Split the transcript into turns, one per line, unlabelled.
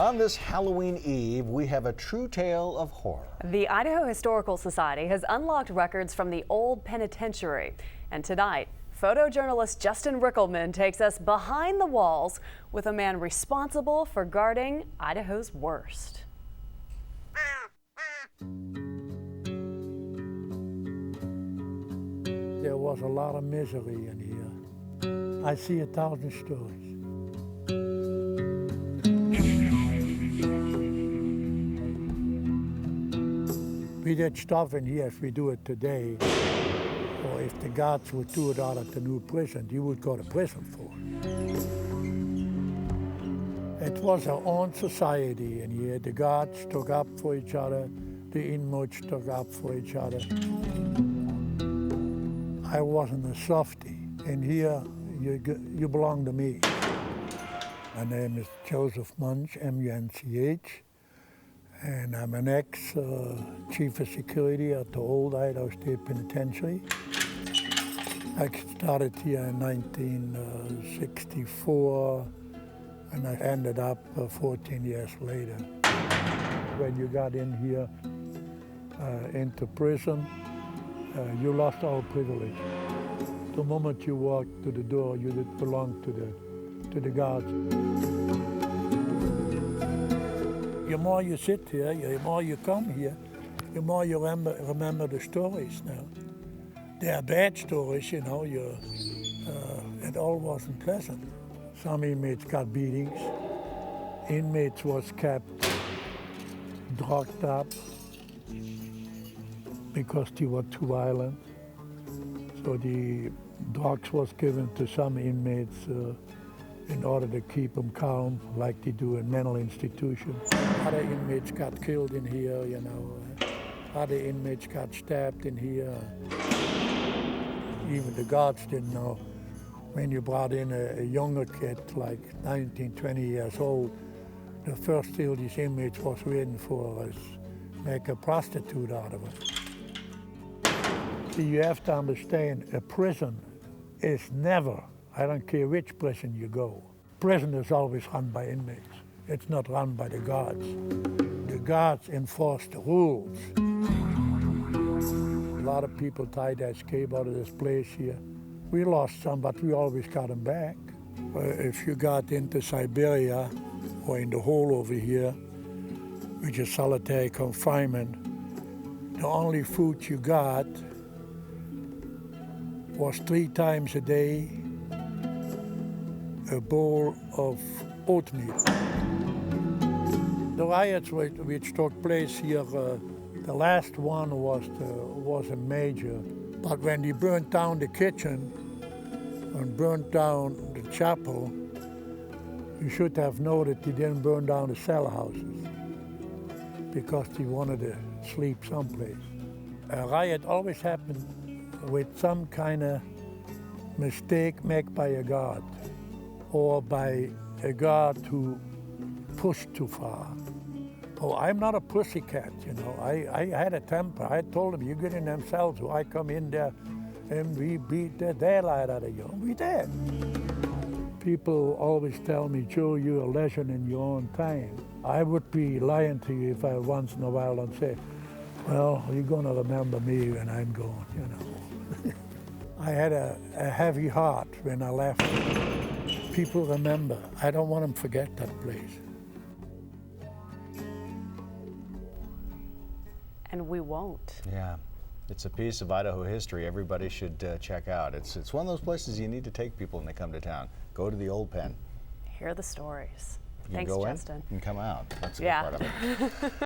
On this Halloween Eve, we have a true tale of horror.
The Idaho Historical Society has unlocked records from the old penitentiary. And tonight, photojournalist Justin Rickelman takes us behind the walls with a man responsible for guarding Idaho's worst.
There was a lot of misery in here. I see 1,000 stories. We did stuff in here if we do it today, or if the guards would do it out at the new prison, you would go to prison for it. It was our own society in here. The guards took up for each other, the inmates took up for each other. I wasn't a softie. In here, you belong to me. My name is Joseph Munch, M-U-N-C-H, and I'm an ex-chief of security at the old Idaho State Penitentiary. I started here in 1964, and I ended up 14 years later. When you got in here into prison, you lost all privilege. The moment you walked to the door, you did belong to the guards. The more you sit here, the more you come here, the more you remember the stories now. They are bad stories, you know. It all wasn't pleasant. Some inmates got beatings. Inmates was kept drugged up because they were too violent. So the drugs was given to some inmates in order to keep them calm, like they do in mental institutions. Other inmates got killed in here, you know. Other inmates got stabbed in here. Even the guards didn't know. When you brought in a younger kid, like 19, 20 years old, the first thing these inmates was waiting for was make a prostitute out of her. See, you have to understand, a prison is never, I don't care which prison you go, prison is always run by inmates. It's not run by the guards. The guards enforce the rules. A lot of people tried to escape out of this place here. We lost some, but we always got them back. If you got into Siberia or in the hole over here, which is solitary confinement, the only food you got was 3 times a day a bowl of oatmeal. The riots which took place here, the last one wasn't major, but when they burnt down the kitchen and burnt down the chapel, you should have noted they didn't burn down the cell houses because they wanted to sleep someplace. A riot always happened with some kind of mistake made by a guard or by a guard who pushed too far. Oh, I'm not a pussycat, you know. I had a temper. I told them, you get in themselves, so I come in there and we beat the daylight out of you. We did. People always tell me, Joe, you're a legend in your own time. I would be lying to you if I once in a while don't say, well, you're gonna remember me when I'm gone, you know. I had a heavy heart when I left. People remember. I don't want them to forget that place.
And we won't.
Yeah, it's a piece of Idaho history everybody should check out. It's one of those places you need to take people when they come to town. Go to the old pen.
Hear the stories.
You
Thanks,
can go
Justin.
in and come out. That's a good
Yeah.
part of it.